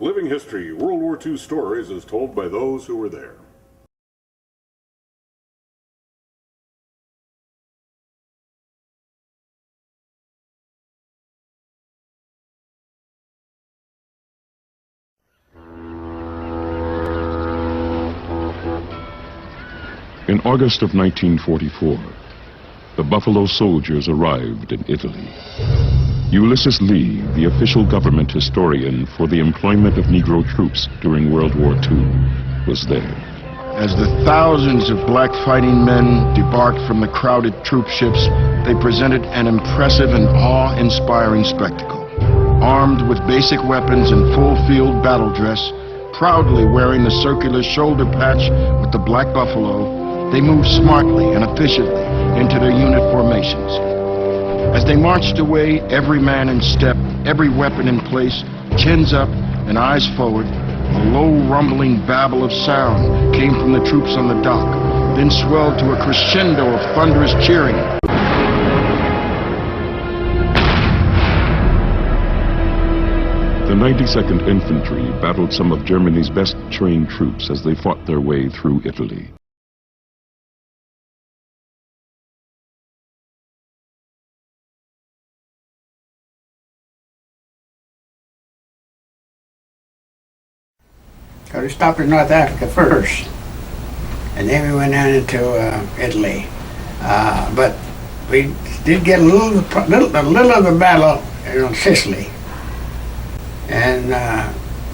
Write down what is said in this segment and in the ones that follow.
Living History, World War II stories as told by those who were there. In August of 1944, the Buffalo Soldiers arrived in Italy. Ulysses Lee, the official government historian for the employment of Negro troops during World War II, was there. As the thousands of black fighting men debarked from the crowded troop ships, they presented an impressive and awe-inspiring spectacle. Armed with basic weapons and full-field battle dress, proudly wearing the circular shoulder patch with the black buffalo, they moved smartly and efficiently into their unit formations. As they marched away, every man in step, every weapon in place, chins up and eyes forward, a low rumbling babble of sound came from the troops on the dock, then swelled to a crescendo of thunderous cheering. The 92nd Infantry battled some of Germany's best trained troops as they fought their way through Italy. So we stopped in North Africa first, and then we went down into Italy. But we did get a little of the battle in Sicily, and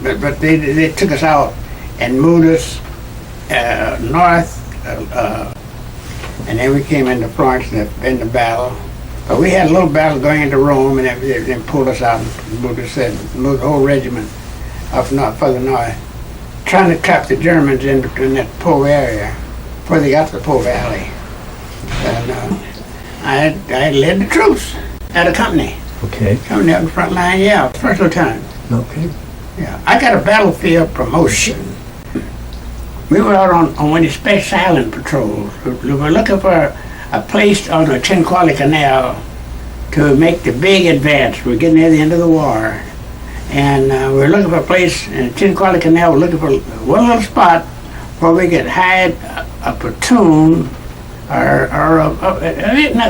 but they took us out and moved us north, and then we came into Florence in the battle. But we had a little battle going into Rome, and then pulled us out and moved the whole regiment up north, further north, trying to trap the Germans in that Po area before they got to the Po Valley. And I led the troops at a company. Okay. Coming out in the front line, yeah, first lieutenant. Okay. Yeah, I got a battlefield promotion. We were out on one of these special island patrols. We were looking for a place on the Cinquale Canal to make the big advance. We're getting near the end of the war. And we were looking for a place in Cinquale Canal. We're looking for one little spot where we could hide a platoon, or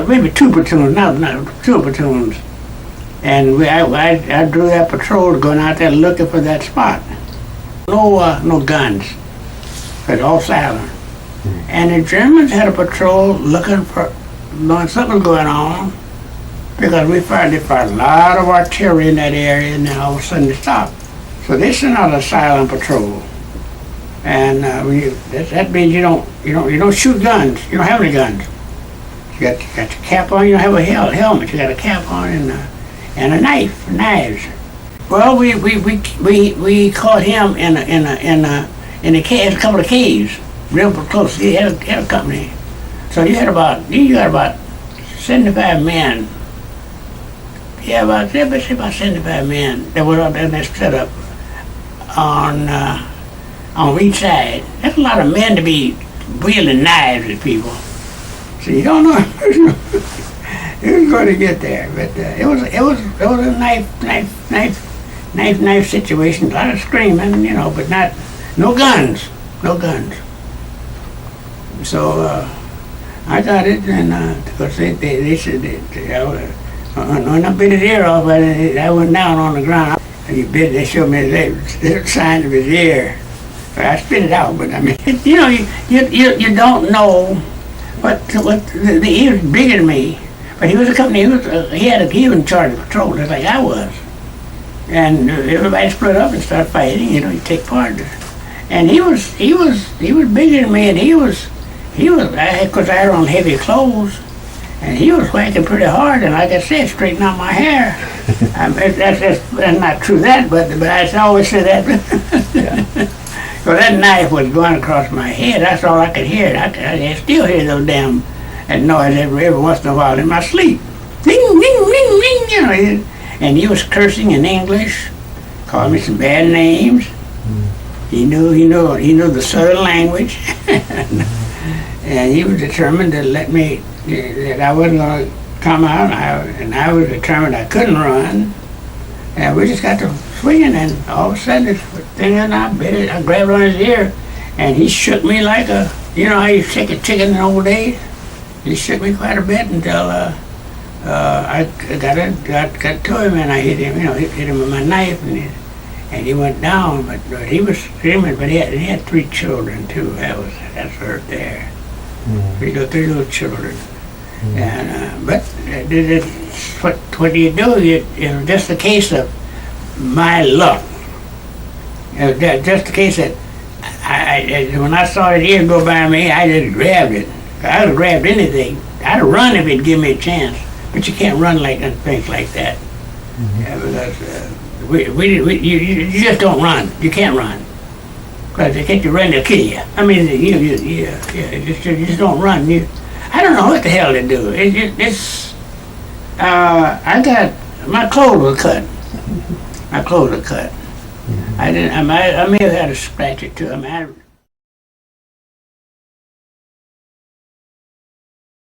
maybe two platoons, not two platoons. And I drew that patrol going out there looking for that spot. No guns, but all silent. And the Germans had a patrol looking for something going on, because they fired a lot of artillery in that area, and then all of a sudden they stopped. So they sent out a silent patrol, and that means you don't shoot guns. You don't have any guns. You got your cap on. You don't have a helmet. You got a cap on and a knives. Well, we caught him in a cave, a couple of caves, real close. He had a company, so you got about 75 men. Yeah, about 75 men that were up there, they set up on each side. That's a lot of men to be wielding knives at people. So you don't know who's going to get there. But it was a knife situation. A lot of screaming, but no guns. So I got it, and because they said when I bit his ear off, I went down on the ground. They showed me the signs of his ear. I spit it out, but I mean, you don't know what he was bigger than me, but he was a company. He was in charge of patrol, just like I was. And everybody split up and started fighting. You take part. And he was bigger than me, and he was. Of course, I had on heavy clothes. And he was whacking pretty hard, and like I said, straighten out my hair. That's not true, but I always say that. So that knife was going across my head. That's all I could hear. I still hear those damn that noise every once in a while in my sleep. Ding, ding, ding, ding, And he was cursing in English, calling me some bad names. He knew the Southern language, and he was determined to let me. That I wasn't going to come out, and I was determined I couldn't run, and we just got to swinging, and all of a sudden this thing, and I grabbed on his ear, and he shook me like a, you know how you shake a chicken in the old days? He shook me quite a bit until I got to him, and I hit him, you know, hit him with my knife, and he went down, but he was screaming, but he had 3 children too. That's hurt there. Three little children. And but what do you do? It was just a case of my luck. It was just a case that when I saw his ear go by me, I just grabbed it. I would have grabbed anything. I'd have run if it'd give me a chance. But you can't run like and think like that. Yeah, because you just don't run. You can't run. Because they catch you running, they'll kill you. I mean, you just don't run. I don't know what the hell to do. I got, my clothes were cut. My clothes were cut. I may have had a scratch or two. I mean,